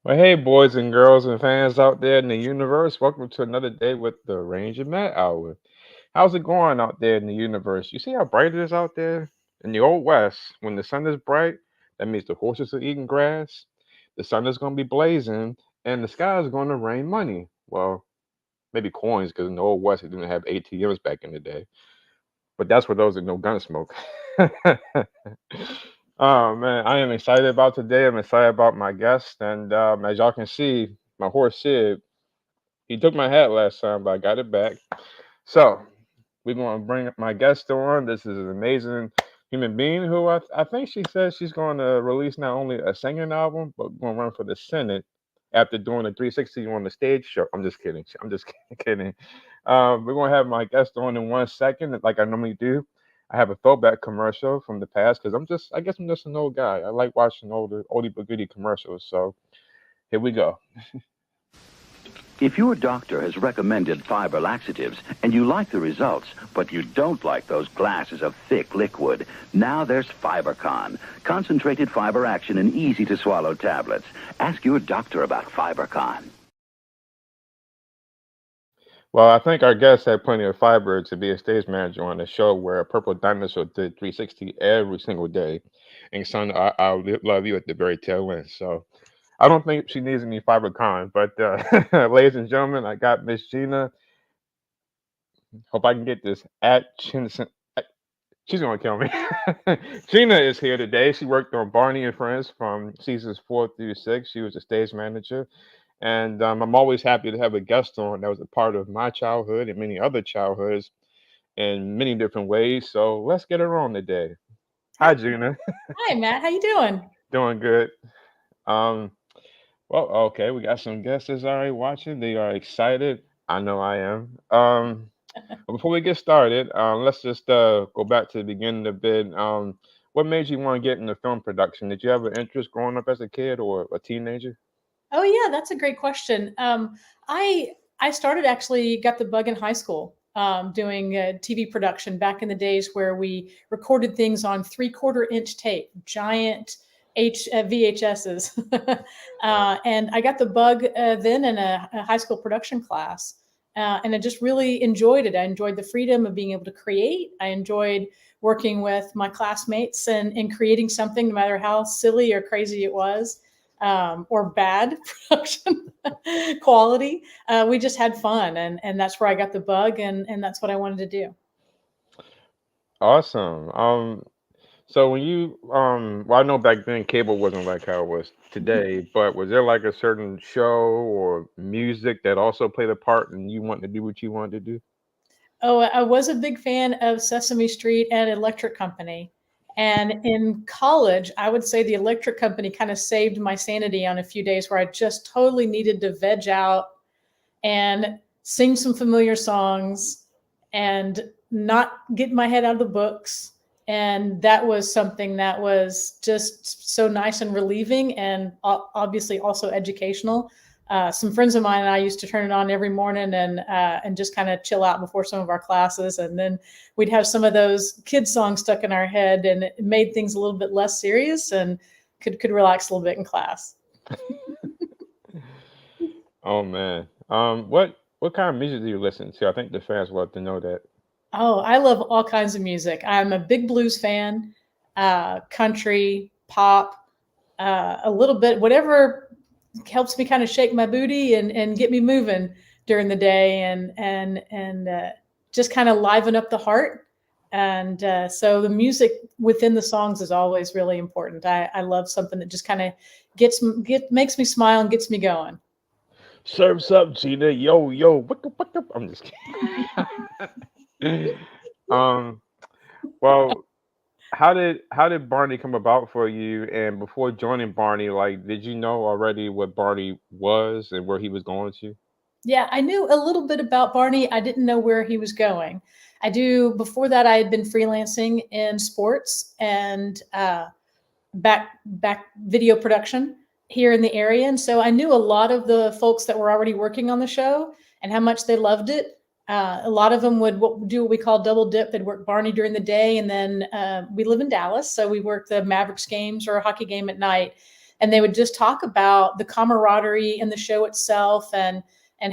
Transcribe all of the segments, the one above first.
Well, hey, boys and girls and fans out there in the universe. Welcome to another day with the Ranger Matt Hour. How's it going out there in the universe? You see how bright it is out there? In the Old West, when the sun is bright, that means the horses are eating grass, the sun is going to be blazing, and the sky is going to rain money. Well, maybe coins, because in the Old West, it didn't have ATMs back in the day. But that's for those that know gun smoke. Oh man, I am excited about today. I'm excited about my guest, and as y'all can see, my horse Sid, he took my hat last time, but I got it back. So we're going to bring my guest on. This is an amazing human being who I think she says she's going to release not only a singing album, but going to run for the Senate after doing a 360 on the stage show. I'm just kidding. I'm just kidding. We're going to have my guest on in 1 second, like I normally do. I have a throwback commercial from the past because I guess I'm just an old guy. I like watching older, oldie but goodie commercials. So here we go. If your doctor has recommended fiber laxatives and you like the results, but you don't like those glasses of thick liquid, now there's FiberCon, concentrated fiber action in easy-to-swallow tablets. Ask your doctor about FiberCon. Well, I think our guest had plenty of fiber to be a stage manager on a show where a purple dinosaur did 360 every single day. And son, love you at the very tail end. So I don't think she needs any fiber con. But ladies and gentlemen, I got Miss Gina. Hope I can get this Atchison. She's gonna kill me. Gina is here today. She worked on Barney and Friends from seasons 4 through 6. She was a stage manager, and I'm always happy to have a guest on that was a part of my childhood and many other childhoods in many different ways. So let's get her on today. Hi, Hi, Gina. hi, Matt. How you doing? Doing good. Um, well, okay, we got some guests that's already watching. They are excited. I know I am. But before we get started, let's just go back to the beginning a bit. What made you want to get into film production? Did you have an interest growing up as a kid or a teenager? Oh yeah, that's a great question. I I started actually got the bug in high school doing TV production back in the days where we recorded things on 3/4 inch tape, giant VHSs, and I got the bug then in a high school production class, and I just really enjoyed it. I enjoyed the freedom of being able to create. I enjoyed working with my classmates and creating something, no matter how silly or crazy it was, or bad production quality. We just had fun, and that's where I got the bug, and that's what I wanted to do. Awesome. So when you well, I know back then cable wasn't like how it was today, but was there like a certain show or music that also played a part in you wanting to do what you wanted to do? Oh, I was a big fan of Sesame Street and Electric Company. And in college, I would say the Electric Company kind of saved my sanity on a few days where I just totally needed to veg out and sing some familiar songs and not get my head out of the books. And that was something that was just so nice and relieving, and obviously also educational. Some friends of mine and I used to turn it on every morning and just kind of chill out before some of our classes, and then we'd have some of those kids songs stuck in our head, and it made things a little bit less serious and could relax a little bit in class. Oh man. What kind of music do you listen to? I think the fans want to know that. Oh, I love all kinds of music. I'm a big blues fan, country, pop, a little bit, whatever helps me kind of shake my booty and get me moving during the day and just kind of liven up the heart. And so the music within the songs is always really important. I love something that just kind of makes me smile and gets me going. Surfs up, Gina. Yo, yo. What the? I'm just kidding. um. Well, how did Barney come about for you? And before joining Barney, like, did you know already what Barney was and where he was going to? Yeah, I knew a little bit about Barney. I didn't know where he was going. I do. Before that, I had been freelancing in sports and back video production here in the area, and so I knew a lot of the folks that were already working on the show and how much they loved it. A lot of them would do what we call double dip. They'd work Barney during the day, and then we live in Dallas, so we work the Mavericks games or a hockey game at night. and they would just talk about the camaraderie in the show itself, and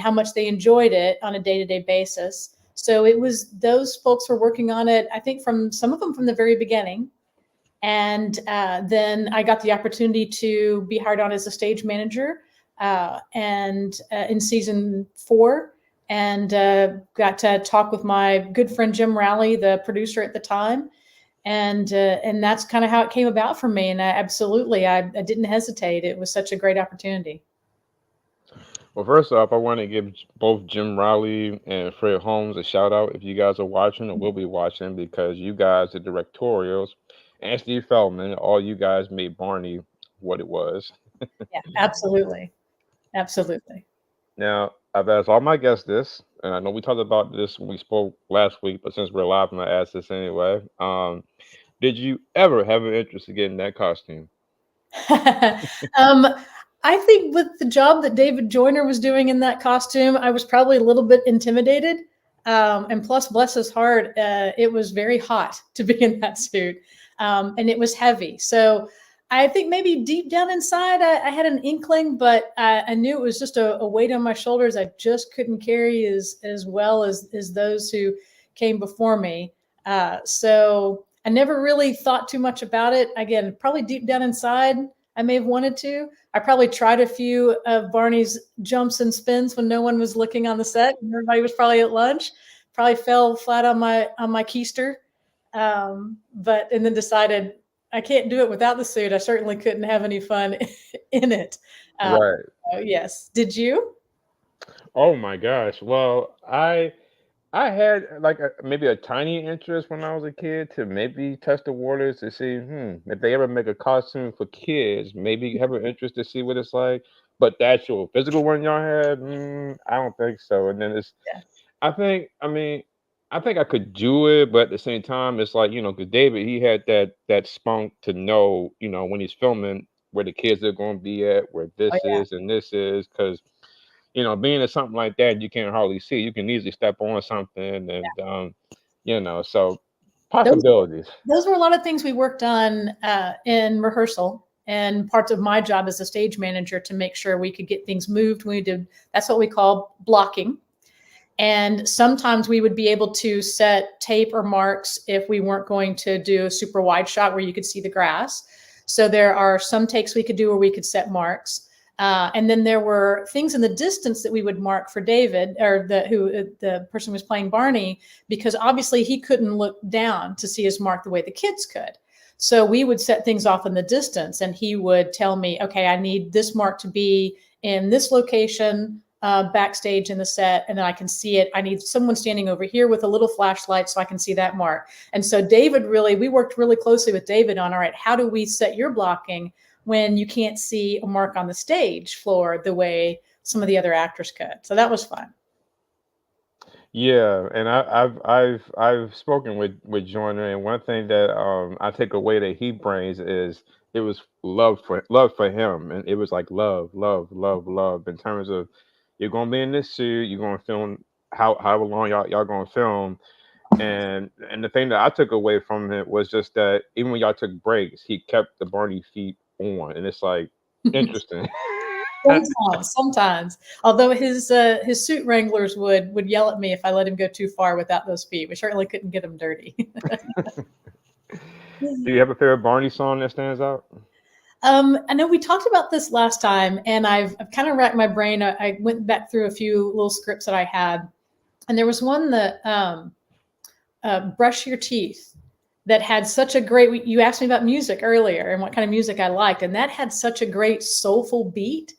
how much they enjoyed it on a day-to-day basis. So it was, those folks were working on it, I think, from some of them from the very beginning. And then I got the opportunity to be hired on as a stage manager, and in season 4, and got to talk with my good friend Jim Rowley, the producer at the time, and that's kind of how it came about for me. And I didn't hesitate. It was such a great opportunity. Well, first off, I want to give both Jim Riley and Fred Holmes a shout out if you guys are watching or will be watching, because you guys, the directorials, and Steve Feldman, all you guys made Barney what it was. Yeah, absolutely. Absolutely. Now, I've asked all my guests this, and I know we talked about this when we spoke last week, but since we're live, I'm gonna ask this anyway. Did you ever have an interest in getting that costume? um, I think with the job that David Joyner was doing in that costume, I was probably a little bit intimidated. And plus, bless his heart, it was very hot to be in that suit, and it was heavy. So I think maybe deep down inside, I had an inkling, but I knew it was just a weight on my shoulders I just couldn't carry as well as those who came before me. So I never really thought too much about it. Again, probably deep down inside, I may have wanted to. I probably tried a few of Barney's jumps and spins when no one was looking on the set, and everybody was probably at lunch. Probably fell flat on my keister, but and then decided I can't do it without the suit. I certainly couldn't have any fun in it. Uh, Right. yes. Did you? Oh my gosh. Well, I had like maybe a tiny interest when I was a kid to maybe test the waters to see, if they ever make a costume for kids, maybe have an interest to see what it's like. But the actual physical one y'all had, I don't think so. And then it's, Yeah. I think, I mean, I think I could do it, but at the same time, it's like, because David, he had that spunk to know, when he's filming where the kids are going to be at, where Oh this yeah. is and this is, because being in something like that, you can't hardly see. You can easily step on something, and so Those possibilities. those were a lot of things we worked on in rehearsal, and parts of my job as a stage manager to make sure we could get things moved. We did, that's what we call blocking. And sometimes we would be able to set tape or marks if we weren't going to do a super wide shot where you could see the grass. So there are some takes we could do where we could set marks. And then there were things in the distance that we would mark for David, or the person who was playing Barney, because obviously he couldn't look down to see his mark the way the kids could. So we would set things off in the distance, and he would tell me, okay, I need this mark to be in this location, backstage in the set, and then I can see it. I need someone standing over here with a little flashlight so I can see that mark. And so we worked really closely with David on, all right, how do we set your blocking when you can't see a mark on the stage floor the way some of the other actors could? So that was fun. Yeah, and I've spoken with Joyner, and one thing that I take away that he brings is it was love for him, and it was like love, love, love, love in terms of you're gonna be in this suit, you're gonna film however long y'all gonna film, and the thing that I took away from it was just that even when y'all took breaks, he kept the Barney feet on, and it's like interesting. Sometimes, although his suit wranglers would yell at me if I let him go too far without those feet. We certainly couldn't get him dirty. Do you have a favorite Barney song that stands out? I know we talked about this last time, and I've kind of racked my brain. I went back through a few little scripts that I had, and there was one that Brush Your Teeth, that had such a great, you asked me about music earlier and what kind of music I liked, and that had such a great soulful beat.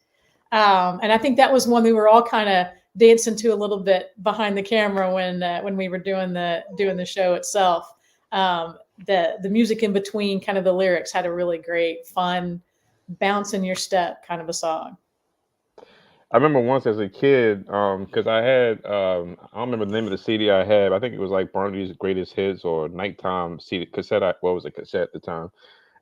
And I think that was one we were all kind of dancing to a little bit behind the camera when we were doing the show itself. The music in between kind of the lyrics had a really great, fun, bounce in your step kind of a song. I remember once as a kid, because I had, I don't remember the name of the CD I had. I think it was like Barney's Greatest Hits or Nighttime CD cassette. What was a cassette at the time?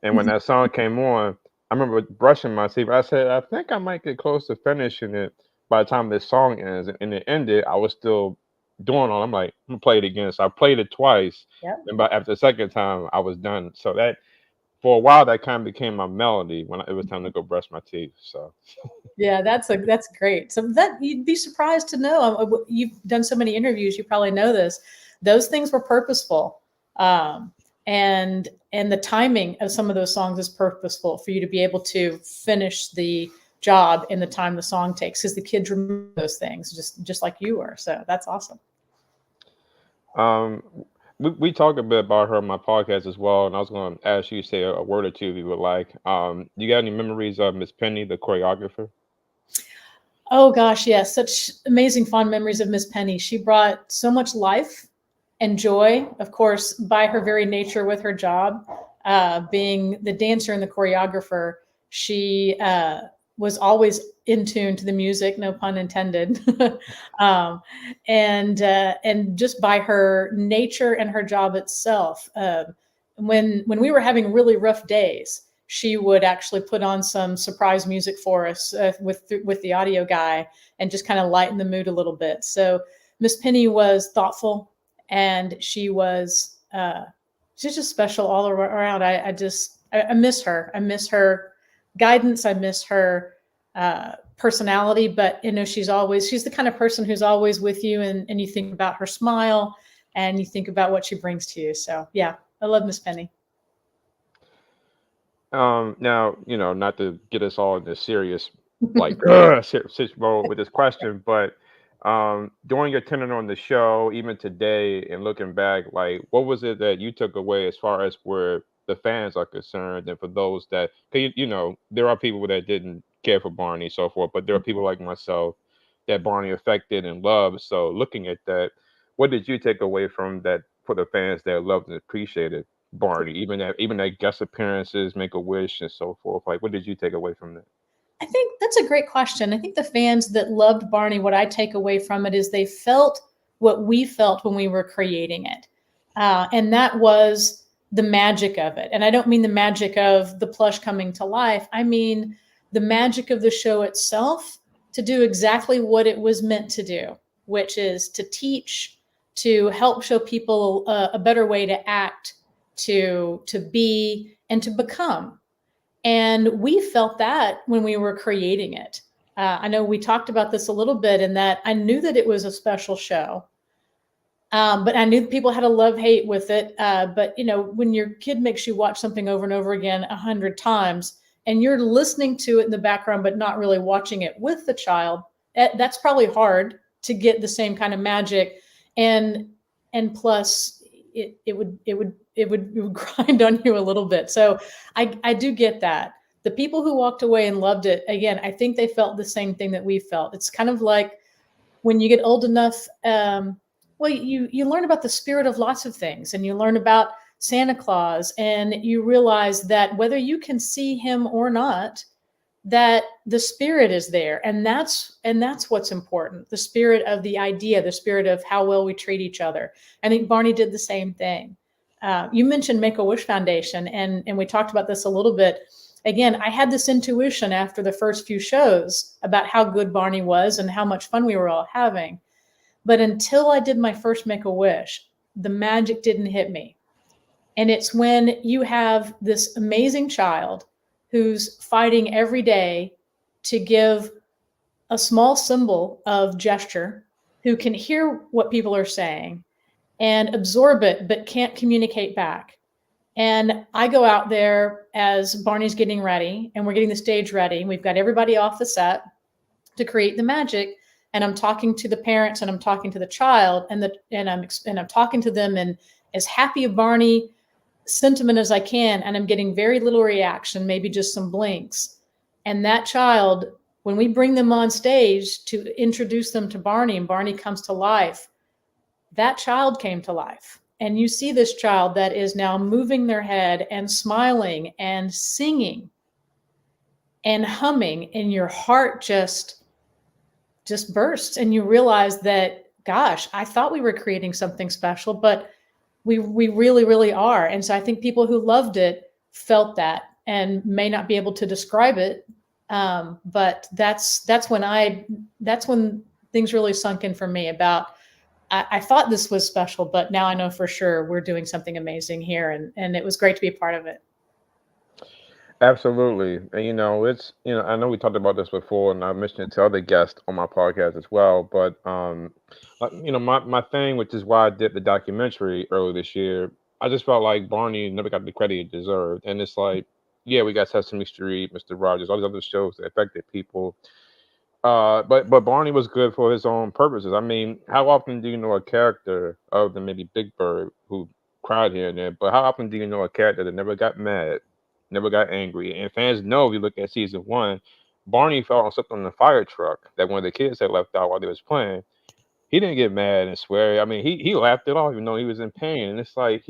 And when that song came on, I remember brushing my teeth. I said, I think I might get close to finishing it by the time this song ends. And it ended, I was still doing all. I'm like, I'm gonna play it again. So I played it twice, Yep. and after the second time, I was done. So that for a while that kind of became my melody when it was time to go brush my teeth. So Yeah, that's great. So that you'd be surprised to know. You've done so many interviews, you probably know this. Those things were purposeful, um, and the timing of some of those songs is purposeful for you to be able to finish the job in the time the song takes, because the kids remember those things just like you were. So that's awesome. um, we talked a bit about her on my podcast as well, and I was going to ask you to say a word or two if you would like. You got any memories of Miss Penny, the choreographer? Oh gosh, yes, such amazing fond memories of Miss Penny. She brought so much life and joy, of course, by her very nature with her job, being the dancer and the choreographer. She was always in tune to the music, no pun intended, um, and just by her nature and her job itself. When we were having really rough days, she would actually put on some surprise music for us with the audio guy and just kind of lighten the mood a little bit. So Miss Penny was thoughtful, and she's just special all around. I miss her. I miss her guidance. I miss her personality. But she's the kind of person who's always with you, and you think about her smile and you think about what she brings to you. So yeah, I love Miss Penny. Now, not to get us all into serious, like, mode with this question, but during your tenure on the show, even today, and looking back, like, what was it that you took away as far as where the fans are concerned, and for those that, 'cause there are people that didn't care for Barney, so forth, but there are people like myself that Barney affected and loved. So, looking at that, what did you take away from that for the fans that loved and appreciated Barney, even that guest appearances, Make a Wish, and so forth? Like, what did you take away from that? I think that's a great question. I think the fans that loved Barney, what I take away from it is they felt what we felt when we were creating it. And that was the magic of it. And I don't mean the magic of the plush coming to life, I mean the magic of the show itself to do exactly what it was meant to do, which is to teach, to help show people a better way to act, to be, and to become. And we felt that when we were creating it. I know we talked about this a little bit, in that I knew that it was a special show, but I knew people had a love hate with it. But when your kid makes you watch something over and over again 100 times, and you're listening to it in the background but not really watching it with the child, that's probably hard to get the same kind of magic. And plus, it would grind on you a little bit. So I do get that. The people who walked away and loved it, again, I think they felt the same thing that we felt. It's kind of like when you get old enough, well, you learn about the spirit of lots of things, and you learn about Santa Claus, and you realize that whether you can see him or not, that the spirit is there, and that's what's important. The spirit of the idea, the spirit of how well we treat each other. I think Barney did the same thing. You mentioned Make-A-Wish Foundation, and we talked about this a little bit. Again, I had this intuition after the first few shows about how good Barney was and how much fun we were all having. But until I did my first Make-A-Wish, the magic didn't hit me. And it's when you have this amazing child who's fighting every day to give a small symbol of gesture, who can hear what people are saying and absorb it, but can't communicate back. And I go out there as Barney's getting ready, and we're getting the stage ready. And we've got everybody off the set to create the magic. And I'm talking to the parents, and I'm talking to the child, and I'm talking to them in as happy a Barney sentiment as I can. And I'm getting very little reaction, maybe just some blinks. And that child, when we bring them on stage to introduce them to Barney, and Barney comes to life, that child came to life. And you see this child that is now moving their head and smiling and singing and humming, and your heart just bursts, and you realize that, gosh, I thought we were creating something special, but we really, really are. And so I think people who loved it felt that, and may not be able to describe it. But that's when things really sunk in for me about, I thought this was special, but now I know for sure we're doing something amazing here. And it was great to be a part of it. Absolutely. And it's I know we talked about this before, and I mentioned it to other guests on my podcast as well. But my thing, which is why I did the documentary earlier this year, I just felt like Barney never got the credit he deserved. And it's like, yeah, we got Sesame Street, Mr. Rogers, all these other shows that affected people. But Barney was good for his own purposes. I mean, how often do you know a character other than maybe Big Bird who cried here and there? But how often do you know a character that never got mad, never got angry? And fans know if you look at season one, Barney fell on something on the fire truck that one of the kids had left out while they was playing. He didn't get mad and swear. I mean, he laughed it off even though he was in pain. And it's like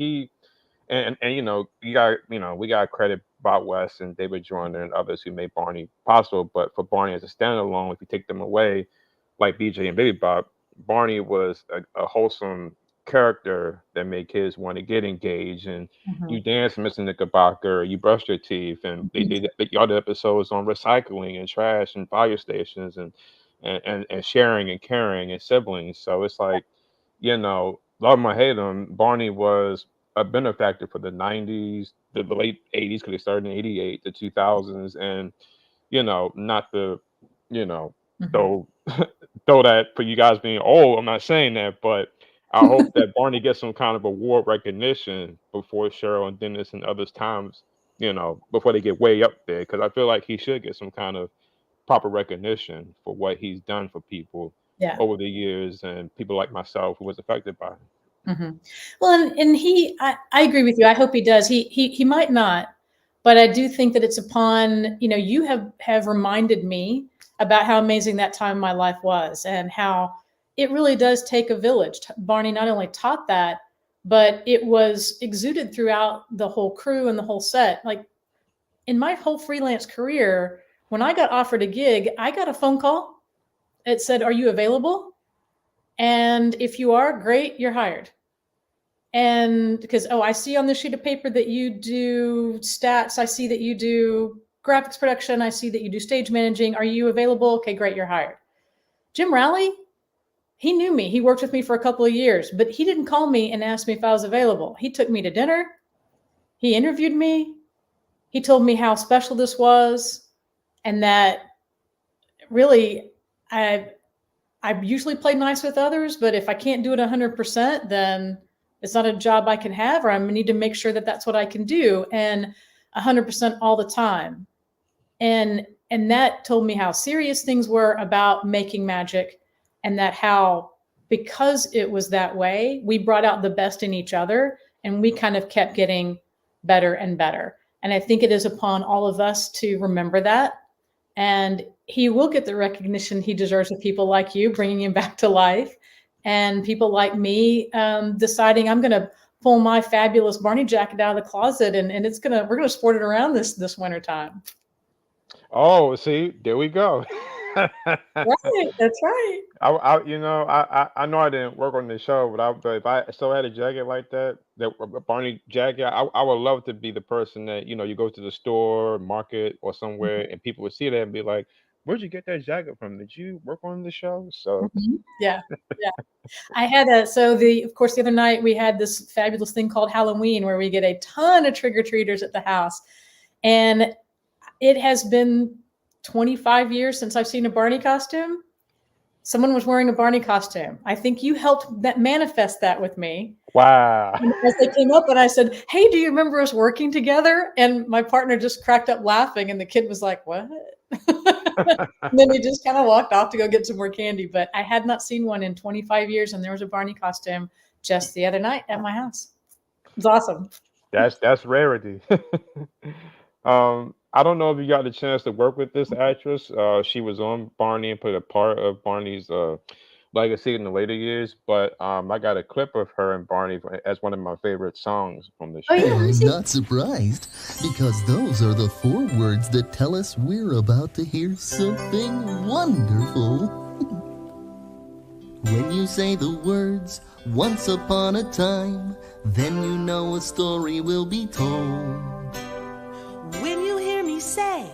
and we got to credit Bob West and David Joyner and others who made Barney possible. But for Barney as a standalone, if you take them away, like BJ and Baby Bob, Barney was a wholesome character that made kids want to get engaged. And Mhm. you dance Mr. Knickerbocker, you brush your teeth, and they all the episodes on recycling and trash and fire stations and sharing and caring and siblings. So it's like, love him or hate him, Barney was a benefactor for the 90s, the late 80s, because they started in 88, the 2000s. And, not to, you know, Mhm. throw, throw that for you guys being old. I'm not saying that, but I hope that Barney gets some kind of award recognition before Cheryl and Dennis and others times, before they get way up there. Because I feel like he should get some kind of proper recognition for what he's done for people Yeah. over the years and people like myself who was affected by it. Well, and I agree with you. I hope he does. He might not, but I do think that it's upon, you have reminded me about how amazing that time in my life was and how it really does take a village. Barney not only taught that, but it was exuded throughout the whole crew and the whole set. Like in my whole freelance career, when I got offered a gig, I got a phone call. It said, "Are you available? And if you are, great, you're hired." And because, oh, I see on the sheet of paper that you do stats, I see that you do graphics production, I see that you do stage managing. Are you available? Okay, great, you're hired. Jim Rowley, he knew me. He worked with me for a couple of years, but he didn't call me and ask me if I was available. He took me to dinner. He interviewed me. He told me how special this was and that really I I usually play nice with others, but if I can't do it 100%, then it's not a job I can have, or I need to make sure that that's what I can do, and 100% all the time. And that told me how serious things were about making magic, and that how, because it was that way, we brought out the best in each other, and we kind of kept getting better and better. And I think it is upon all of us to remember that, and he will get the recognition he deserves with people like you bringing him back to life, and people like me deciding I'm going to pull my fabulous Barney jacket out of the closet, and we're gonna sport it around this winter time. Oh, see, there we go. Right, that's right. I know I didn't work on the show, but if I still had a jacket like that, that a Barney jacket, I would love to be the person that you go to the store, market, or somewhere, and people would see that and be like, "Where'd you get that jacket from? Did you work on the show?" So, Yeah, yeah. I had a so the of course the other night we had this fabulous thing called Halloween where we get a ton of trick or treaters at the house, and it has been 25 years since I've seen a Barney costume. Someone was wearing a Barney costume. I think you helped that manifest that with me. wow. And as they came up and I said, "Hey, do you remember us working together?" And my partner just cracked up laughing, and the kid was like, "What?" And then he just kind of walked off to go get some more candy. But I had not seen one in 25 years, and there was a Barney costume just the other night at my house. It was awesome. That's rarity. I don't know if you got the chance to work with this actress. She was on Barney and played a part of Barney's legacy in the later years, but I got a clip of her and Barney as one of my favorite songs from the Oh show. yeah, let me I'm see. not surprised, because those are the 4 words that tell us we're about to hear something wonderful. When you say the words, once upon a time, then you know a story will be told. When you hear me say,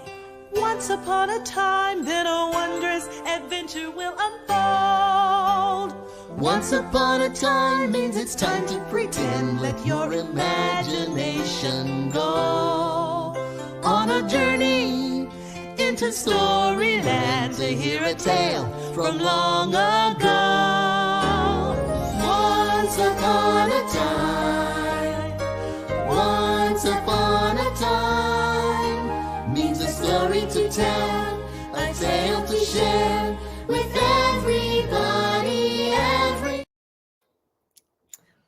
once upon a time, then a wondrous adventure will unfold. Once upon a time means it's time to pretend. Let your imagination go. on a journey into Storyland to hear a tale from long ago. Once upon a time, once upon a time means a story to tell, a tale to share with everybody.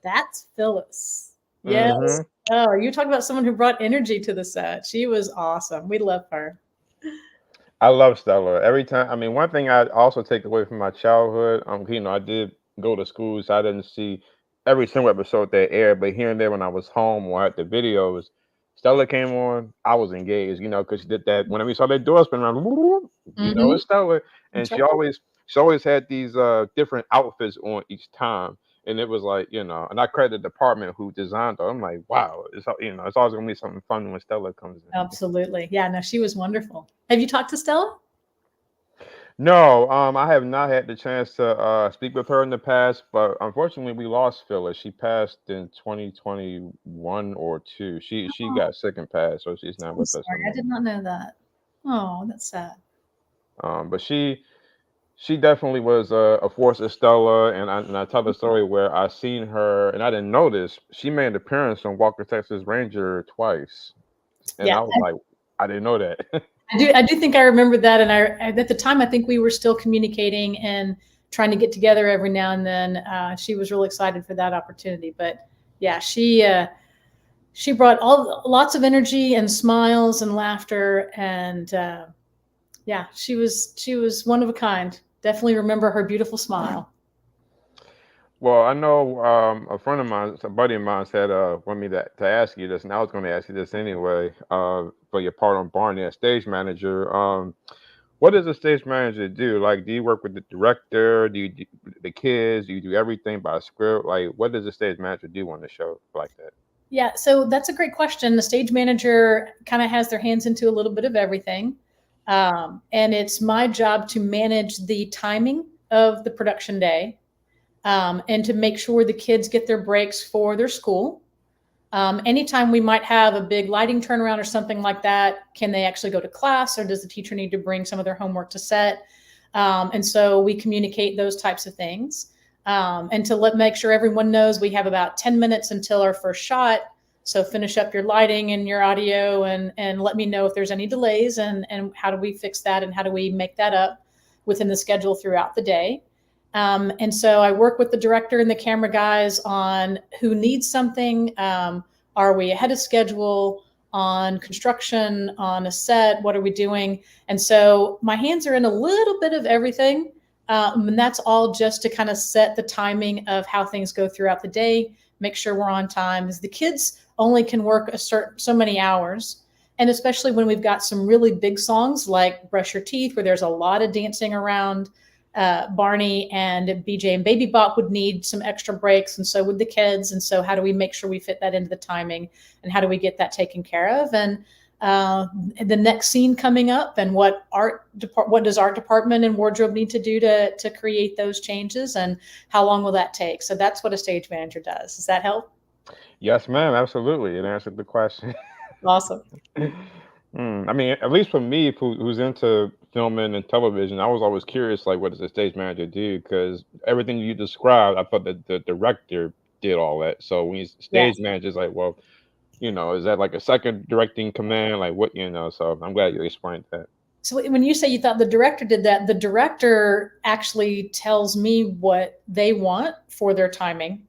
That's Phyllis. Yes. Mm-hmm. Oh, you talk about someone who brought energy to the set. She was awesome. We love her. I love Stella. Every time, I mean, one thing I also take away from my childhood, I did go to school, so I didn't see every single episode that aired, but here and there when I was home or at the videos, Stella came on, I was engaged, because she did that. Whenever we saw that door spin around, Mhm. it's Stella, and That's right. she always had these different outfits on each time, and it was like, and I credit the department who designed her. I'm like, wow, it's always gonna be something fun when Stella comes in. Absolutely. Yeah, no, she was wonderful. Have you talked to Stella? No, I have not had the chance to speak with her in the past, but unfortunately, we lost Phyllis. She passed in 2021 or two. She Oh, got sick and passed, so she's not I'm with us no sorry. I more. did not know that. Oh, that's sad. But she definitely was a force of Stella, and I tell the story where I seen her, and I didn't notice she made an appearance on Walker Texas Ranger twice, and Yeah, I was like, I didn't know that. I do think I remember that, and at the time I think we were still communicating and trying to get together every now and then. She was really excited for that opportunity, but yeah, she brought lots of energy and smiles and laughter, and yeah, she was one of a kind. Definitely remember her beautiful smile. Well, I know a friend of mine, a buddy of mine said wanted me to ask you this, and I was going to ask you this anyway. For your part on Barney as stage manager, what does a stage manager do? Like, do you work with the director? Do you do the kids? Do you do everything by script? Like, what does a stage manager do on the show like that? Yeah, so that's a great question. The stage manager kind of has their hands into a little bit of everything. And it's my job to manage the timing of the production day, and to make sure the kids get their breaks for their school. Anytime we might have a big lighting turnaround or something like that, can they actually go to class, or does the teacher need to bring some of their homework to set? And so we communicate those types of things. And to make sure everyone knows we have about 10 minutes until our first shot. So finish up your lighting and your audio, and let me know if there's any delays, and how do we fix that, and how do we make that up within the schedule throughout the day. And so I work with the director and the camera guys on who needs something. Are we ahead of schedule on construction, on a set? What are we doing? And so my hands are in a little bit of everything. And that's all just to kind of set the timing of how things go throughout the day, make sure we're on time. As the kids only can work so many hours. And especially when we've got some really big songs like Brush Your Teeth, where there's a lot of dancing around. Barney and BJ and Baby Bop would need some extra breaks, and so would the kids. And so how do we make sure we fit that into the timing, and how do we get that taken care of? And the next scene coming up, and what does art department and wardrobe need to do to create those changes, and how long will that take? So that's what a stage manager does. Does that help? Yes, ma'am. Absolutely, it answered the question. Awesome. I mean, at least for me, who's into filming and television, I was always curious, like, what does a stage manager do? Because everything you described, I thought that the director did all that. So when you stage Yes. manager is like, well, is that like a second directing command? Like what? So I'm glad you explained that. So when you say you thought the director did that, the director actually tells me what they want for their timing.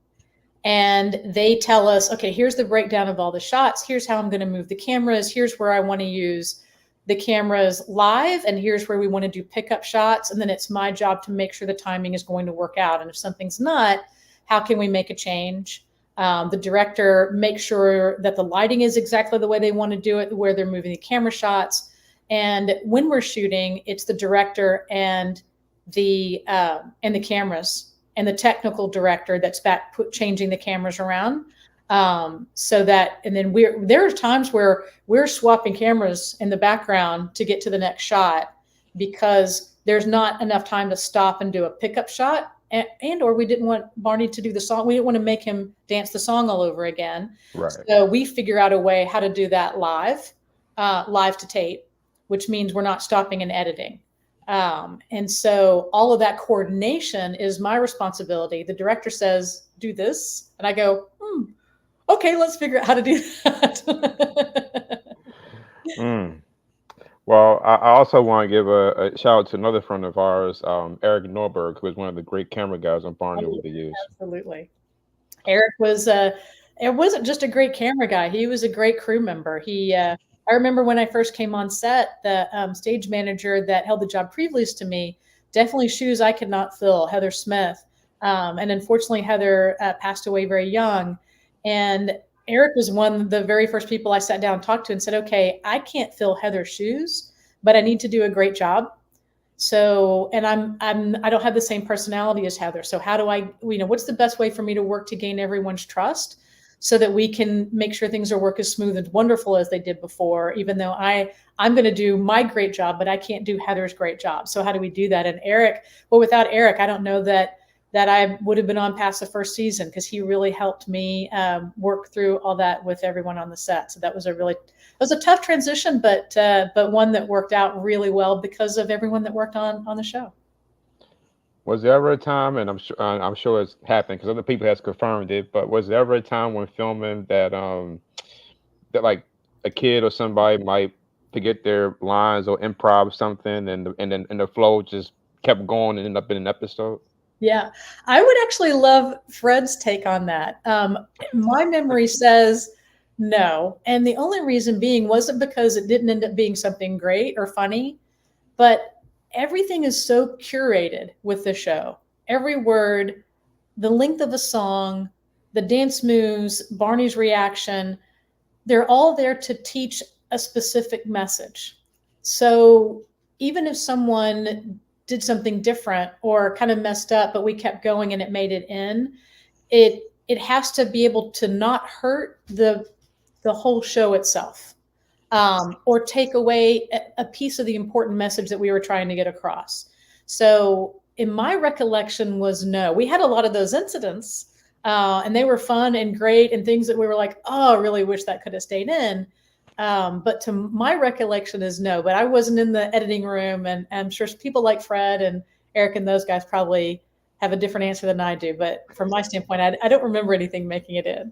And they tell us, okay, here's the breakdown of all the shots. Here's how I'm going to move the cameras. Here's where I want to use the cameras live. And here's where we want to do pickup shots. And then it's my job to make sure the timing is going to work out. And if something's not, how can we make a change? The director makes sure that the lighting is exactly the way they want to do it, where they're moving the camera shots. And when we're shooting, it's the director and the cameras and the technical director that's back changing the cameras around. So that, and then there are times where we're swapping cameras in the background to get to the next shot, because there's not enough time to stop and do a pickup shot. Or we didn't want Barney to do the song. We didn't want to make him dance the song all over again. Right. So we figure out a way how to do that live. live to tape, which means we're not stopping and editing. And so all of that coordination is my responsibility. The director says, do this. And I go, okay, let's figure out how to do that. Mm. Well, I also want to give a shout out to another friend of ours, Eric Norberg, who is one of the great camera guys on Barney over the years. Absolutely. Eric was it wasn't just a great camera guy. He was a great crew member. I remember when I first came on set, the stage manager that held the job previous to me, definitely shoes I could not fill, Heather Smith. And unfortunately, Heather passed away very young. And Eric was one of the very first people I sat down and talked to and said, okay, I can't fill Heather's shoes, but I need to do a great job. So, and I don't have the same personality as Heather. So how do I, what's the best way for me to work to gain everyone's trust so that we can make sure things are work as smooth and wonderful as they did before, even though I'm going to do my great job, but I can't do Heather's great job. So how do we do that? And Eric, well, without Eric, I don't know that I would have been on past the first season, because he really helped me work through all that with everyone on the set. So that was a tough transition, but one that worked out really well because of everyone that worked on the show. Was there ever a time, and I'm sure it's happened because other people has confirmed it, but was there ever a time when filming that that like a kid or somebody might forget their lines or improv something, and then the flow just kept going and ended up in an episode? Yeah, I would actually love Fred's take on that. My memory says no. And the only reason being wasn't because it didn't end up being something great or funny, but everything is so curated with the show. Every word, the length of a song, the dance moves, Barney's reaction, they're all there to teach a specific message. So even if someone did something different or kind of messed up, but we kept going and it made it in, it has to be able to not hurt the whole show itself, or take away a piece of the important message that we were trying to get across. So in my recollection was no. We had a lot of those incidents, and they were fun and great and things that we were like, oh, I really wish that could have stayed in. But to my recollection is no, but I wasn't in the editing room, and I'm sure people like Fred and Eric and those guys probably have a different answer than I do. But from my standpoint, I don't remember anything making it in.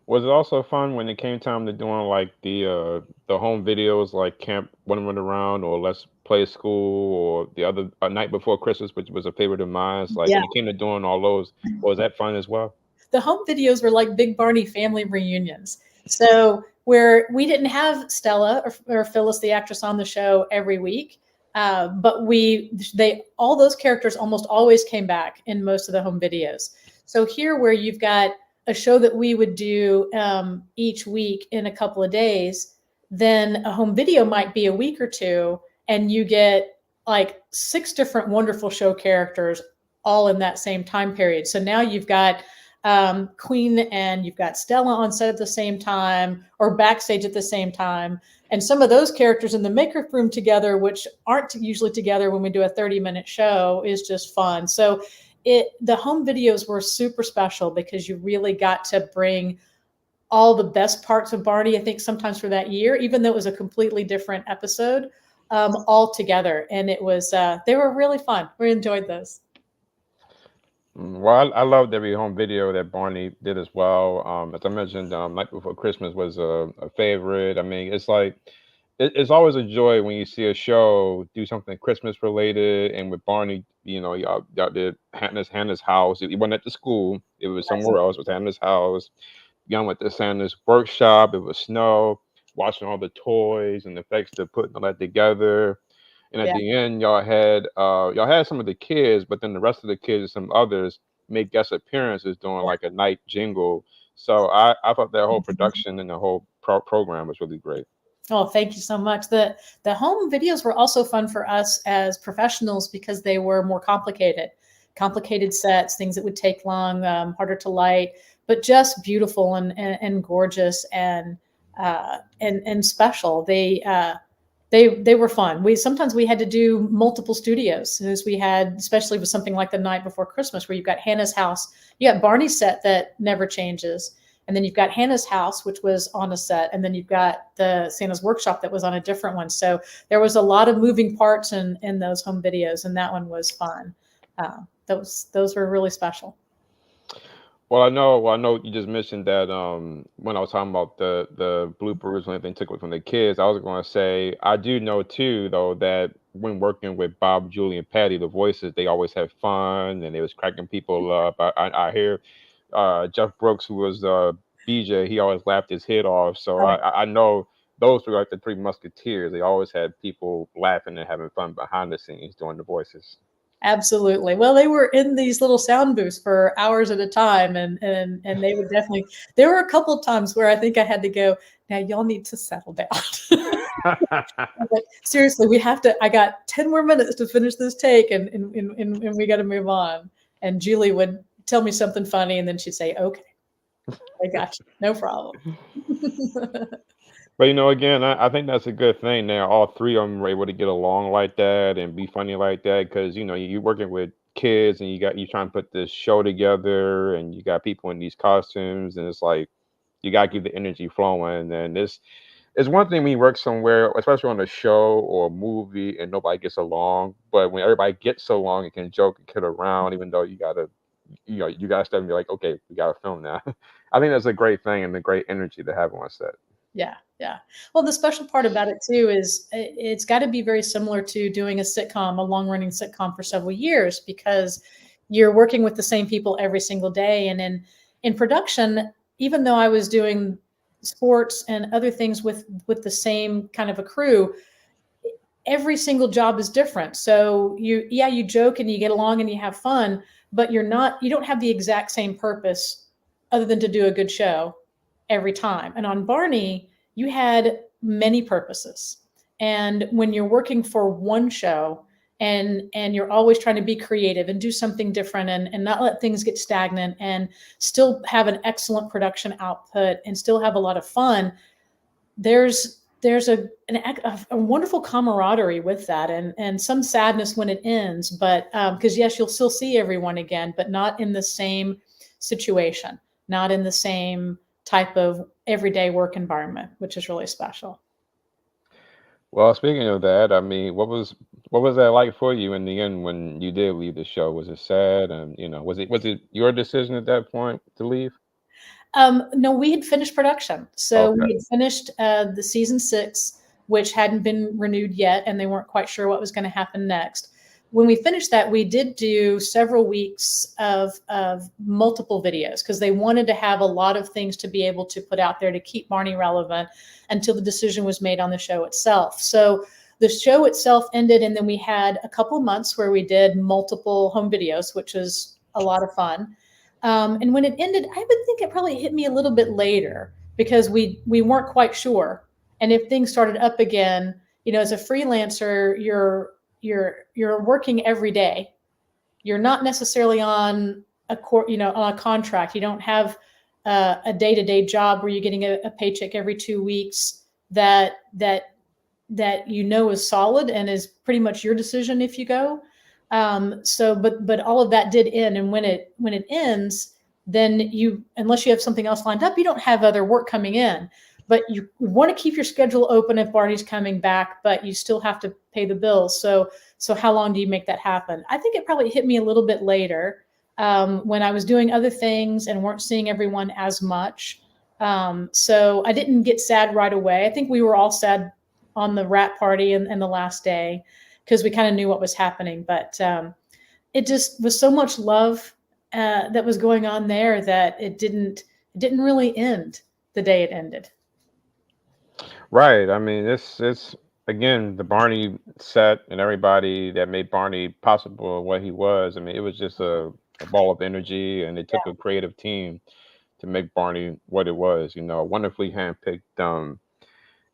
Was it also fun when it came time to doing like the home videos like Camp One Run Around or Let's Play School or the other Night Before Christmas, which was a favorite of mine? Like Yeah. when it came to doing all those, was that fun as well? The home videos were like big Barney family reunions. So where we didn't have Stella or Phyllis, the actress, on the show every week, but all those characters almost always came back in most of the home videos. So here, where you've got a show that we would do each week in a couple of days, then a home video might be a week or two, and you get like 6 different wonderful show characters all in that same time period. So now you've got Queen and you've got Stella on set at the same time or backstage at the same time. And some of those characters in the makeup room together, which aren't usually together when we do a 30-minute show, is just fun. So the home videos were super special because you really got to bring all the best parts of Barney, I think sometimes for that year, even though it was a completely different episode, all together. And it was, they were really fun. We enjoyed those. Well, I loved every home video that Barney did as well. As I mentioned, Night Before Christmas was a favorite. I mean, it's like it's always a joy when you see a show do something Christmas related. And with Barney, y'all did Hannah's house. It wasn't at the school; it was somewhere else. It was Hannah's house. Y'all went to Santa's workshop. It was snow. Watching all the toys and the effects to putting all that together. And at the end, y'all had some of the kids, but then the rest of the kids and some others make guest appearances doing like a night jingle. So I thought that whole production and the whole program was really great. Oh, thank you so much. The home videos were also fun for us as professionals because they were more complicated sets, things that would take long, harder to light, but just beautiful and gorgeous and special. They were fun. Sometimes we had to do multiple studios, as we had, especially with something like The Night Before Christmas, where you've got Hannah's house, you got Barney's set that never changes, And then you've got Hannah's house, which was on a set, and then you've got the Santa's workshop that was on a different one. So there was a lot of moving parts in those home videos, and that one was fun. Those were really special. Well, I know you just mentioned that when I was talking about the bloopers when they took it from the kids, I was going to say I do know too though that when working with Bob, Julie, and Patty, the voices, they always had fun and they was cracking people up. I hear Jeff Brooks, who was BJ, he always laughed his head off. So Right. I know those were like the Three Musketeers. They always had people laughing and having fun behind the scenes doing the voices. Absolutely. Well, they were in these little sound booths for hours at a time, and they would definitely. There were a couple of times where I think I had to go. Now y'all need to settle down. Like, seriously, we have to. I got 10 more minutes to finish this take, and we got to move on. And Julie would tell me something funny, and then she'd say, "Okay, I got you, no problem." But again, I think that's a good thing. Now, all three of them were able to get along like that and be funny like that because you're working with kids and you trying to put this show together and you got people in these costumes and it's like you gotta keep the energy flowing. And this it's one thing when you work somewhere, especially on a show or a movie, and nobody gets along. But when everybody gets along and can joke and kid around, even though you gotta step and be like, okay, we gotta film now. I think that's a great thing and a great energy to have on set. Yeah, yeah. Well, the special part about it too is it's got to be very similar to doing a sitcom, a long-running sitcom for several years, because you're working with the same people every single day. And in production, even though I was doing sports and other things with the same kind of a crew, every single job is different. So you joke and you get along and you have fun, but you don't have the exact same purpose other than to do a good show every time. And on Barney, you had many purposes. And when you're working for one show and you're always trying to be creative and do something different and not let things get stagnant and still have an excellent production output and still have a lot of fun, there's a wonderful camaraderie with that and some sadness when it ends, but because yes, you'll still see everyone again, but not in the same situation, not in the same type of everyday work environment, which is really special. Well, speaking of that, I mean, what was that like for you in the end when you did leave the show? Was it sad? And was it your decision at that point to leave? No, we had finished production. So Okay. we had finished the season 6, which hadn't been renewed yet, and they weren't quite sure what was going to happen next. When we finished that, we did do several weeks of multiple videos because they wanted to have a lot of things to be able to put out there to keep Barney relevant until the decision was made on the show itself. So the show itself ended, and then we had a couple of months where we did multiple home videos, which was a lot of fun. And when it ended, I would think it probably hit me a little bit later because we weren't quite sure. And if things started up again, as a freelancer, you're working every day. You're not necessarily on on a contract. You don't have a day-to-day job where you're getting a paycheck every 2 weeks that is solid and is pretty much your decision if you go. But all of that did end, and when it ends, then unless you have something else lined up, you don't have other work coming in. But you want to keep your schedule open if Barney's coming back, but you still have to pay the bills. So how long do you make that happen? I think it probably hit me a little bit later when I was doing other things and weren't seeing everyone as much. So I didn't get sad right away. I think we were all sad on the wrap party and the last day because we kind of knew what was happening. But it just was so much love that was going on there that it didn't really end the day it ended. Right. I mean, it's again the Barney set and everybody that made Barney possible what he was. I mean, it was just a ball of energy, and it took a creative team to make Barney what it was. Wonderfully handpicked,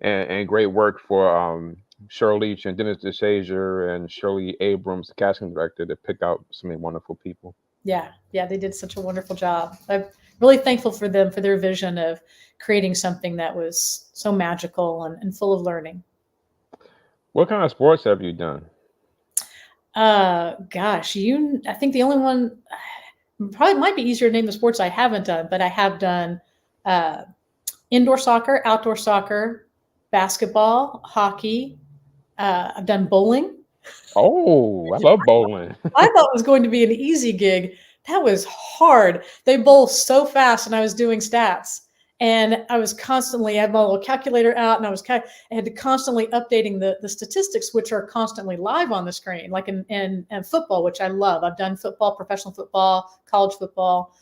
and great work for Cheryl Leach and Dennis DeShazer and Shirley Abrams, the casting director, to pick out so many wonderful people. Yeah, they did such a wonderful job. I'm really thankful for them for their vision of creating something that was so magical and full of learning. What kind of sports have you done? Gosh, I think the only one probably might be easier to name the sports I haven't done, but I have done uh, indoor soccer, outdoor soccer, basketball, hockey. I've done bowling. Oh, I love bowling. I thought it was going to be an easy gig. That was hard. They bowl so fast, and I was doing stats, and I was constantly I had my little calculator out, and I had to constantly updating the statistics, which are constantly live on the screen, like in football, which I love. I've done football, professional football, college football.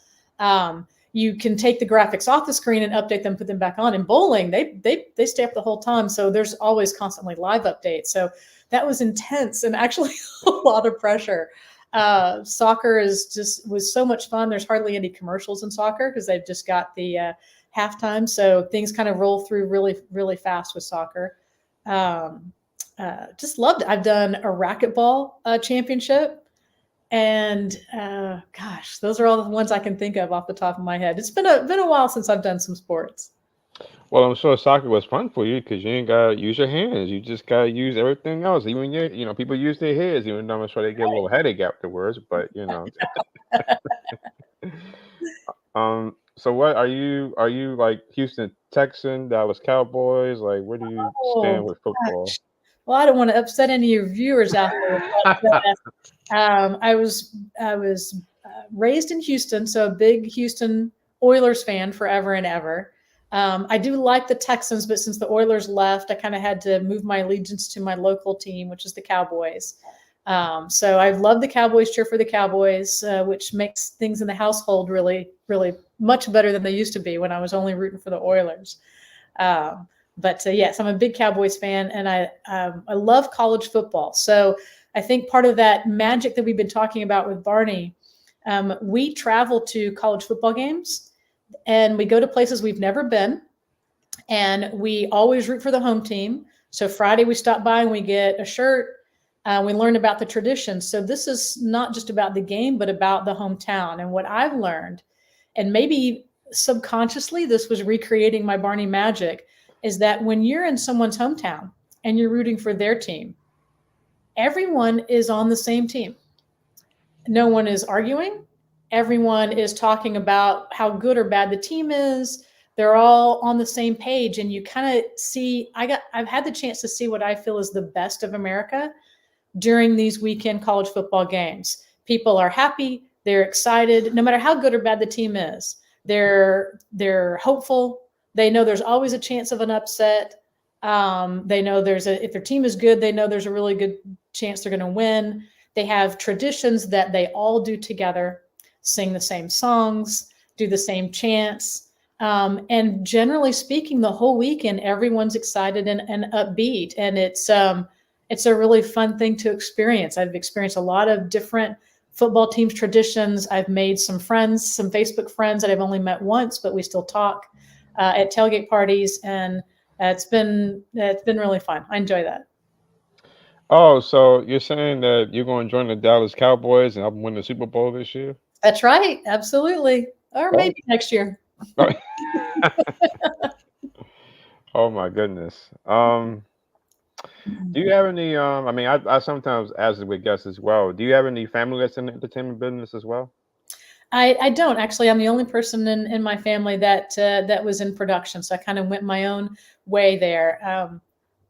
You can take the graphics off the screen and update them, put them back on. In bowling, they stay up the whole time, so there's always constantly live updates. So that was intense and actually a lot of pressure. Soccer was so much fun. There's hardly any commercials in soccer because they've just got the halftime, so things kind of roll through really, really fast with soccer. Just loved it. I've done a racquetball championship, and gosh, those are all the ones I can think of off the top of my head. It's been a while since I've done some sports. Well, I'm sure soccer was fun for you because you ain't gotta use your hands. You just gotta use everything else. Even people use their heads, even though I'm sure they get a little headache afterwards. But so what are you? Are you like Houston Texan, Dallas Cowboys? Like, where do you stand Oh, with football? gosh. Well, I don't want to upset any of your viewers out there, but I was raised in Houston, so a big Houston Oilers fan forever and ever. I do like the Texans, but since the Oilers left, I kind of had to move my allegiance to my local team, which is the Cowboys. So I love the Cowboys, cheer for the Cowboys, which makes things in the household really, really much better than they used to be when I was only rooting for the Oilers. But yes, I'm a big Cowboys fan, and I love college football. So I think part of that magic that we've been talking about with Barney, we travel to college football games, and we go to places we've never been, and we always root for the home team. So Friday we stop by and we get a shirt. We learn about the traditions. So this is not just about the game, but about the hometown. And what I've learned, and maybe subconsciously this was recreating my Barney magic, is that when you're in someone's hometown and you're rooting for their team, everyone is on the same team. No one is arguing. Everyone is talking about how good or bad the team is. They're all on the same page, and you kind of see. I've had the chance to see what I feel is the best of America during these weekend college football games. People are happy. They're excited, no matter how good or bad the team is. They're hopeful. They know there's always a chance of an upset. They know if their team is good, they know there's a really good chance they're going to win. They have traditions that they all do together, sing the same songs, do the same chants. And generally speaking, the whole weekend, everyone's excited and upbeat. And it's a really fun thing to experience. I've experienced a lot of different football teams' traditions. I've made some friends, some Facebook friends that I've only met once, but we still talk at tailgate parties, and it's been really fun. I enjoy that. Oh, so you're saying that you're going to join the Dallas Cowboys and help them win the Super Bowl this year? That's right, absolutely, or maybe next year. Oh, oh my goodness. Do you have any? I mean, I sometimes ask it with guests as well. Do you have any family that's in the entertainment business as well? I don't actually. I'm the only person in my family that was in production, so I kind of went my own way there.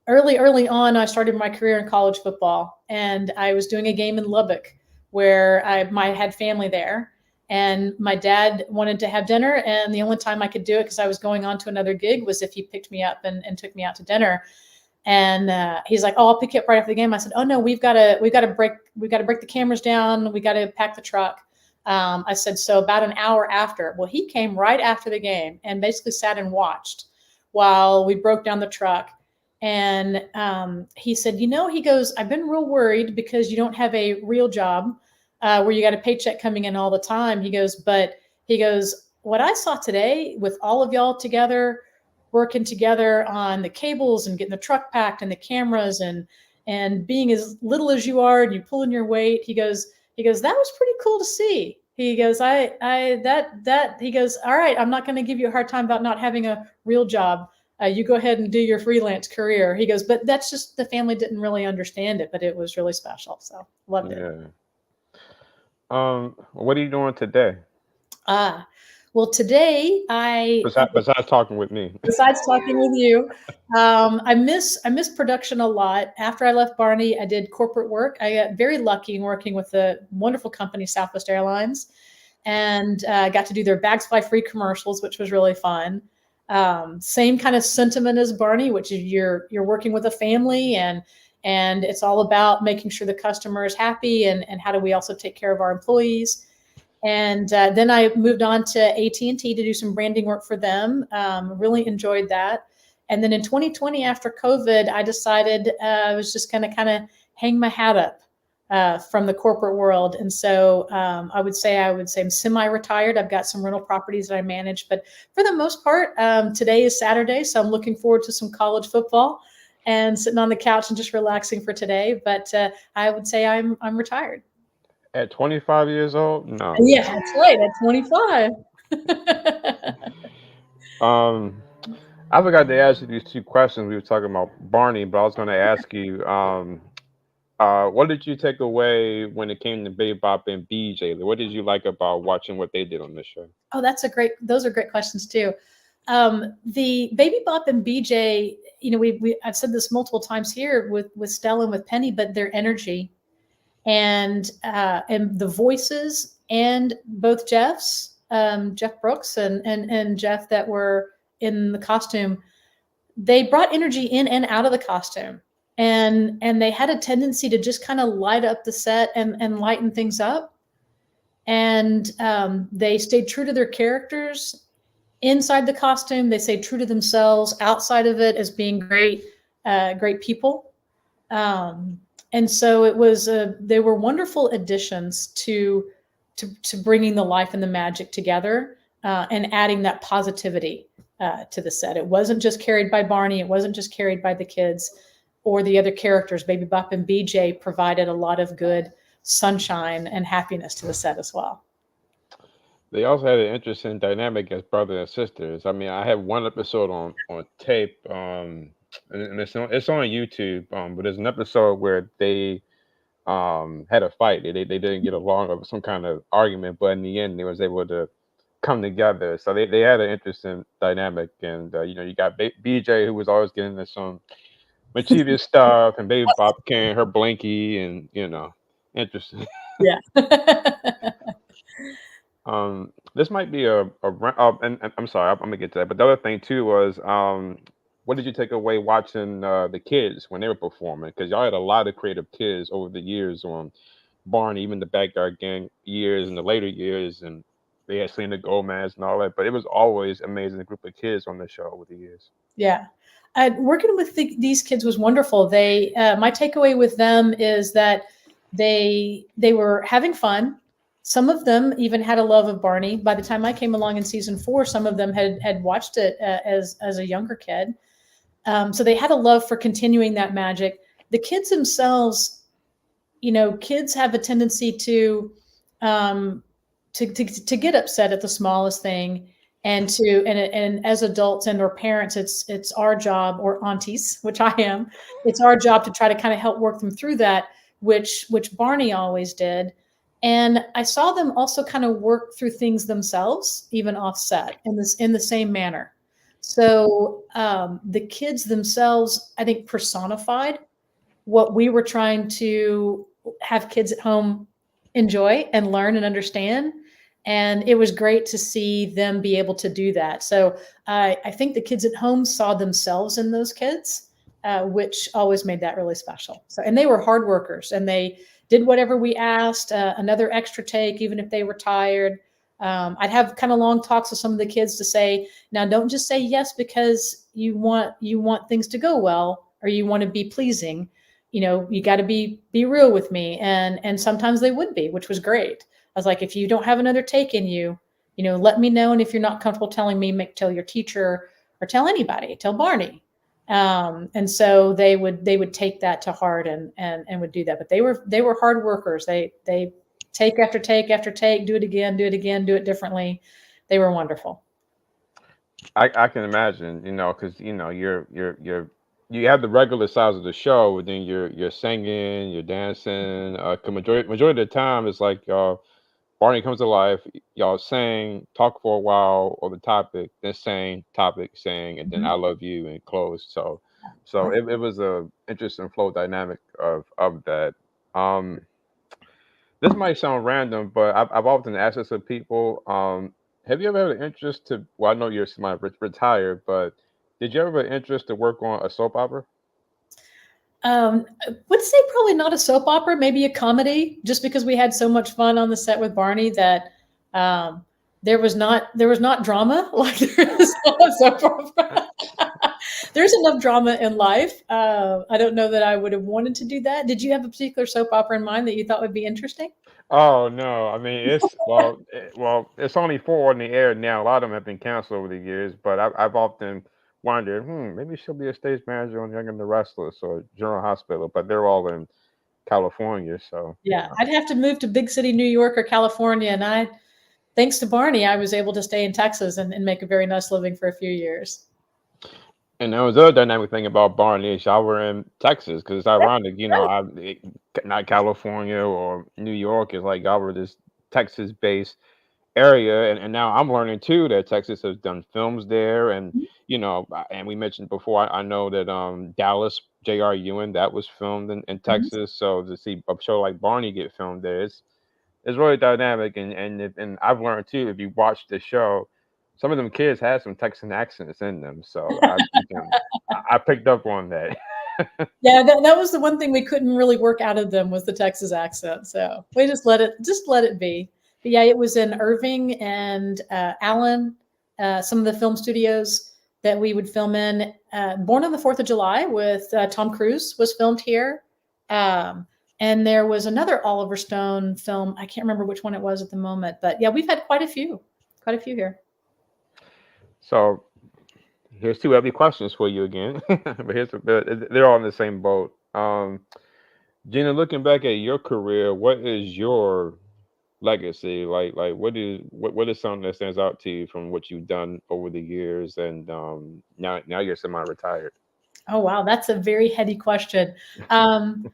Early on, I started my career in college football, and I was doing a game in Lubbock where I had family there, and my dad wanted to have dinner, and the only time I could do it because I was going on to another gig was if he picked me up and took me out to dinner. And he's like, "Oh, I'll pick you up right after the game." I said, "Oh no, we've got to break the cameras down. We got to pack the truck." I said, "So about an hour after." Well, he came right after the game and basically sat and watched while we broke down the truck. And he said, he goes, "I've been real worried because you don't have a real job where you got a paycheck coming in all the time." He goes, "What I saw today with all of y'all together, working together on the cables and getting the truck packed and the cameras and being as little as you are and you pulling your weight." He goes, "That was pretty cool to see." He goes, he goes, "All right, I'm not going to give you a hard time about not having a real job. You go ahead and do your freelance career." He goes, "But that's just the family didn't really understand it, but it was really special." So loved it. Yeah. What are you doing today? Ah, Well, today I, Besides talking with me. besides talking with you, I miss production a lot. After I left Barney, I did corporate work. I got very lucky in working with the wonderful company Southwest Airlines, and got to do their bags fly free commercials, which was really fun. Same kind of sentiment as Barney, which is you're working with a family, and it's all about making sure the customer is happy, and how do we also take care of our employees. And then I moved on to AT&T to do some branding work for them. Really enjoyed that. And then in 2020, after COVID, I decided I was just going to kind of hang my hat up from the corporate world. And so I would say I'm semi-retired. I've got some rental properties that I manage, but for the most part, today is Saturday, so I'm looking forward to some college football and sitting on the couch and just relaxing for today. But I would say I'm retired. At 25 years old? No. Yeah, that's right. At 25. Um, I forgot to ask you these two questions. We were talking about Barney, but I was going to ask you, what did you take away when it came to Bebop and BJ? What did you like about watching what they did on this show? Oh, those are great questions too. The Baby Bop and BJ, I've said this multiple times here with Stella and with Penny, but their energy and the voices, and both Jeff Brooks and Jeff that were in the costume, they brought energy in and out of the costume, and they had a tendency to just kind of light up the set and lighten things up. And they stayed true to their characters inside the costume. They stayed true to themselves outside of it as being great people. And so they were wonderful additions to bringing the life and the magic together, and adding that positivity to the set. It wasn't just carried by Barney. It wasn't just carried by the kids or the other characters. Baby Bop and BJ provided a lot of good sunshine and happiness to the set as well. They also had an interesting dynamic as brother and sisters. I mean, I have one episode on tape, and it's on YouTube. But there's an episode where they had a fight. They didn't get along over some kind of argument, but in the end, they was able to come together. So they had an interesting dynamic, and you got BJ, who was always getting into some mischievous stuff, and Baby Bop carrying her blankie, and interesting. Yeah. This might be and I'm sorry, I'm gonna get to that. But the other thing too was, what did you take away watching the kids when they were performing? Because y'all had a lot of creative kids over the years on Barney, even the Backyard Gang years and the later years, and they had Selena Gomez and all that. But it was always amazing group of kids on the show over the years. Yeah. Working with these kids was wonderful. My takeaway with them is that they were having fun. Some of them even had a love of Barney. By the time I came along in season 4, some of them had watched it as a younger kid. So they had a love for continuing that magic. The kids themselves, kids have a tendency to get upset at the smallest thing, and as adults and or parents, it's our job, or aunties, which I am, it's our job to try to kind of help work them through that, which Barney always did. And I saw them also kind of work through things themselves, even offset in the same manner. So the kids themselves, I think, personified what we were trying to have kids at home enjoy and learn and understand. And it was great to see them be able to do that. So I think the kids at home saw themselves in those kids, which always made that really special. So, and they were hard workers, and they did whatever we asked, another extra take, even if they were tired. I'd have kind of long talks with some of the kids to say, now don't just say yes because you want things to go well, or you want to be pleasing. You got to be real with me. And sometimes they would be, which was great. I was like, if you don't have another take in you, let me know. And if you're not comfortable telling me, tell your teacher, or tell anybody, tell Barney. And so they would take that to heart and would do that. But they were hard workers. They take after take after take, do it again, do it differently. They were wonderful. I can imagine, because you have the regular size of the show, but then you're singing, you're dancing. Majority of the time, it's like Barney comes to life. Y'all sing, talk for a while on the topic, then sing, topic, sing, and then Mhm. I love you and close. So it was a interesting flow dynamic of that. Um, this might sound random, but I've often asked this of people. Have you ever had an interest to? Well, I know you're retired, but did you ever have an interest to work on a soap opera? I would say probably not a soap opera, maybe a comedy, just because we had so much fun on the set with Barney that um, there was not drama like there is on a soap opera. There's enough drama in life. I don't know that I would have wanted to do that. Did you have a particular soap opera in mind that you thought would be interesting? Oh no, I mean well, it's only four on the air now. A lot of them have been canceled over the years, but I've often wondered, maybe she'll be a stage manager on Young and the Restless or General Hospital, but they're all in California, so Yeah, I'd have to move to big city New York or California, and thanks to Barney, I was able to stay in Texas and make a very nice living for a few years. And there was another dynamic thing about Barney is y'all were in Texas because it's ironic, Right. not California or New York. It's like y'all were this Texas-based area, and now I'm learning too that Texas has done films there, and and we mentioned before. I know that Dallas J.R. Ewing that was filmed in Mhm. Texas, so to see a show like Barney get filmed there, it's really dynamic, and I've learned too if you watch the show, some of them kids had some Texan accents in them, so I picked up on that. Yeah, that was the one thing we couldn't really work out of them was the Texas accent. So we just let it be. But yeah, it was in Irving and Allen, some of the film studios that we would film in. Born on the Fourth of July with Tom Cruise was filmed here, um, and there was another Oliver Stone film. I can't remember which one it was at the moment, but yeah, we've had quite a few here. So here's two heavy questions for you again, but they're all in the same boat. Gina, looking back at your career, what is your legacy? Like what is something that stands out to you from what you've done over the years, and now you're semi-retired. Oh wow, that's a very heady question. Um,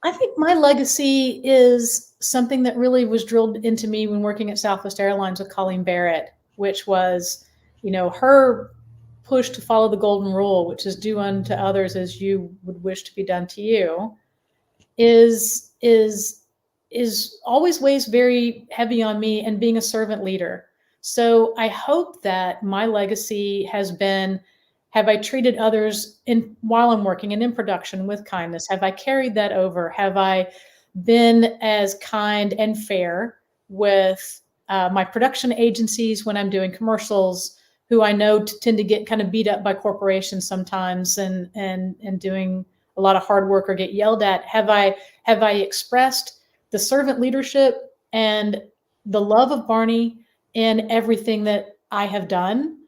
I think my legacy is something that really was drilled into me when working at Southwest Airlines with Colleen Barrett, which was, her push to follow the golden rule, which is do unto others as you would wish to be done to you, is is is always weighs very heavy on me and being a servant leader. So I hope that my legacy has been, have I treated others in while I'm working and in production with kindness? Have I carried that over? Have I been as kind and fair with my production agencies when I'm doing commercials, who I know tend to get kind of beat up by corporations sometimes and doing a lot of hard work or get yelled at? Have I expressed the servant leadership and the love of Barney in everything that I have done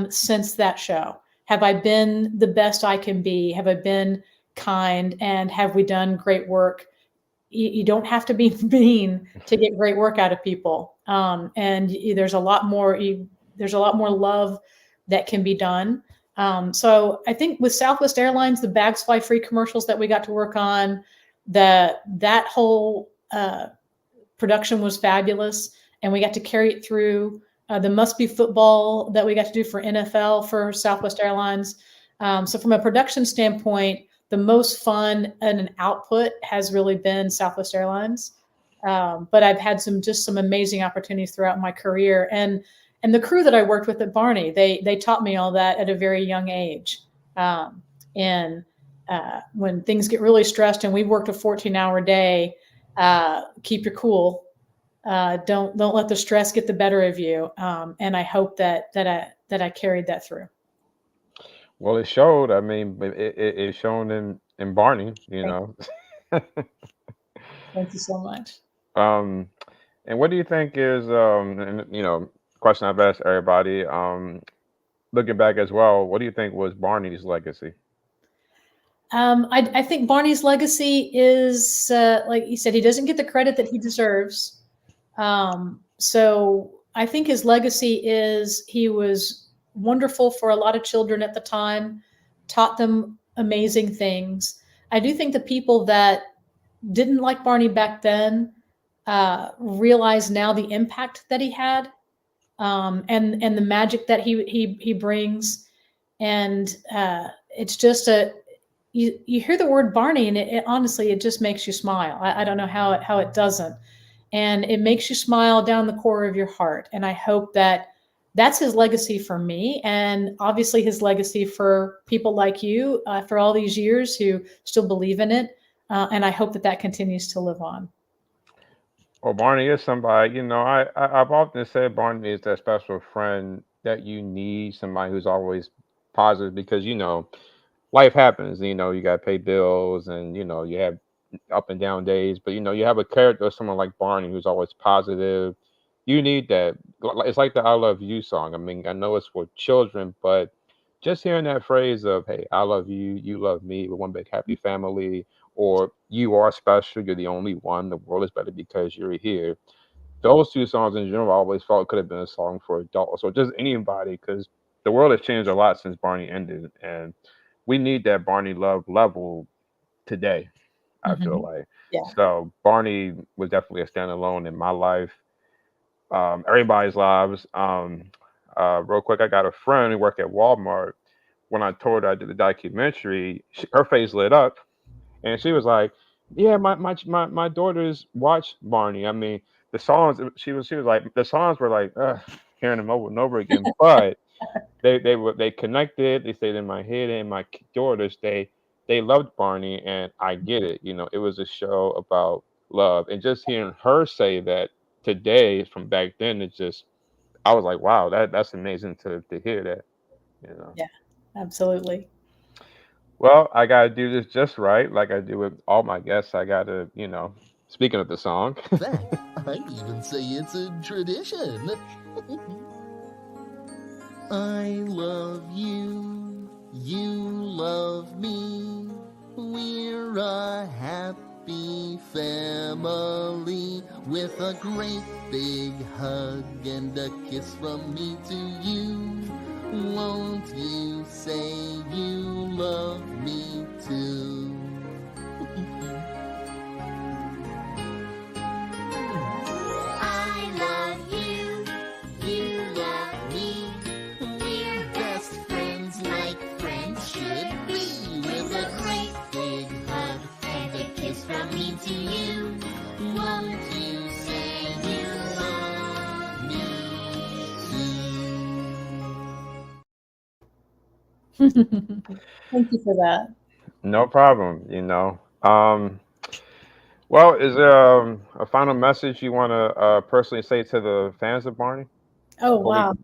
since that show? Have I been the best I can be? Have I been kind? And have we done great work? You don't have to be mean to get great work out of people. And there's a lot more love that can be done. So I think with Southwest Airlines, the bags fly free commercials that we got to work on, that whole production was fabulous, and we got to carry it through. The must be football that we got to do for NFL for Southwest Airlines. So from a production standpoint, the most fun and an output has really been Southwest Airlines. But I've had some amazing opportunities throughout my career, and the crew that I worked with at Barney, they taught me all that at a very young age. And when things get really stressed and we worked a 14-hour day, keep your cool. Don't let the stress get the better of you. And I hope that I carried that through. Well, it showed. I mean, it's shown in Barney. Thank, thank you so much. Um, and what do you think is and question I've asked everybody. Looking back as well, what do you think was Barney's legacy? I think Barney's legacy is, like you said, he doesn't get the credit that he deserves. So I think his legacy is he was wonderful for a lot of children at the time, taught them amazing things. I do think the people that didn't like Barney back then realize now the impact that he had, and the magic that he brings. And it's just you hear the word Barney, and it honestly, it just makes you smile. I don't know how it doesn't, and it makes you smile down the core of your heart. And I hope that that's his legacy for me, and obviously his legacy for people like you, for all these years, who still believe in it. And I hope that that continues to live on. Well, Barney is somebody, I've often said Barney is that special friend that you need, somebody who's always positive because, life happens. You got to pay bills and, you have up and down days, but, you have a character, someone like Barney, who's always positive. You need that. It's like the I Love You song. I mean, I know it's for children, but just hearing that phrase of, hey, I love you, you love me, we're one big happy family, or you are special, you're the only one, the world is better because you're here. Those two songs in general, I always felt could have been a song for adults or just anybody because the world has changed a lot since Barney ended. And we need that Barney love level today, I feel Hmm. like. Yeah. So Barney was definitely a standalone in my life, everybody's lives. Real quick, I got a friend who worked at Walmart. When I told her I did the documentary, her face lit up and she was like, "Yeah, my daughters watch Barney. I mean, the songs." She was like, the songs were like, ugh, hearing them over and over again. But they connected. They stayed in my head, and my daughters they loved Barney, and I get it. It was a show about love, and just hearing her say that today from back then, it just I was like, wow, that's amazing to hear that. You know. Yeah, absolutely. Well, I gotta do this just right, like I do with all my guests. I gotta, speaking of the song. In fact, I'd even say it's a tradition. I love you, you love me. We're a happy family with a great big hug and a kiss from me to you. Won't you say you love me too? I love you, you love me. We're best friends like friends should be. With a great big hug and a kiss from me to you. Won't you say you love me Thank you for that. No problem. Well, is there a final message you want to personally say to the fans of Barney Oh, before we? wow.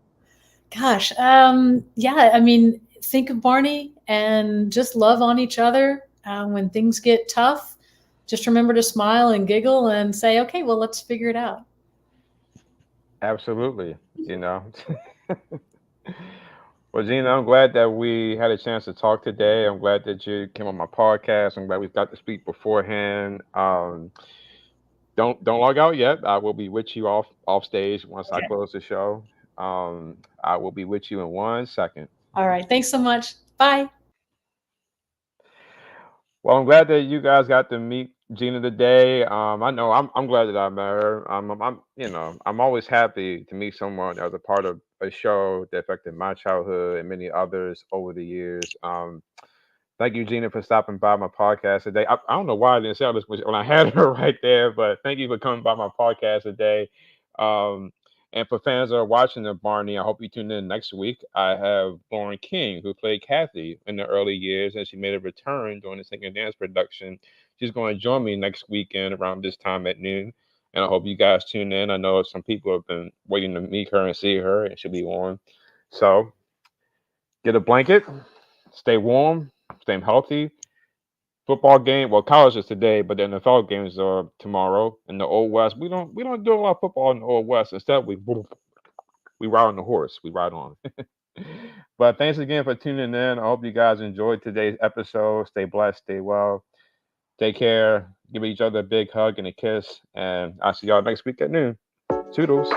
Gosh. Yeah, I mean, think of Barney and just love on each other. When things get tough, just remember to smile and giggle and say, okay, well, let's figure it out. Absolutely. You know. Well, Gina, I'm glad that we had a chance to talk today. I'm glad that you came on my podcast. I'm glad we got to speak beforehand. Don't log out yet. I will be with you off stage once I Okay. close the show. I will be with you in 1 second. All right. Thanks so much. Bye. Well, I'm glad that you guys got to meet Gina today. I know I'm glad that I met her. I'm always happy to meet someone that was a part of a show that affected my childhood and many others over the years. Thank you, Gina, for stopping by my podcast today. I don't know why I didn't say all this when I had her right there, but thank you for coming by my podcast today. Um, and for fans that are watching the Barney, I hope you tune in next week. I have Lauren King, who played Kathy in the early years, and she made a return during the Sing and Dance production. She's going to join me next weekend around this time at noon. And I hope you guys tune in. I know some people have been waiting to meet her and see her, and she'll be on. So get a blanket, stay warm, stay healthy. Football game, well, college is today, but the NFL games are tomorrow in the Old West. We don't do a lot of football in the Old West. Instead, we ride on the horse. We ride on. But thanks again for tuning in. I hope you guys enjoyed today's episode. Stay blessed, stay well, take care, give each other a big hug and a kiss, and I'll see y'all next week at noon. Toodles.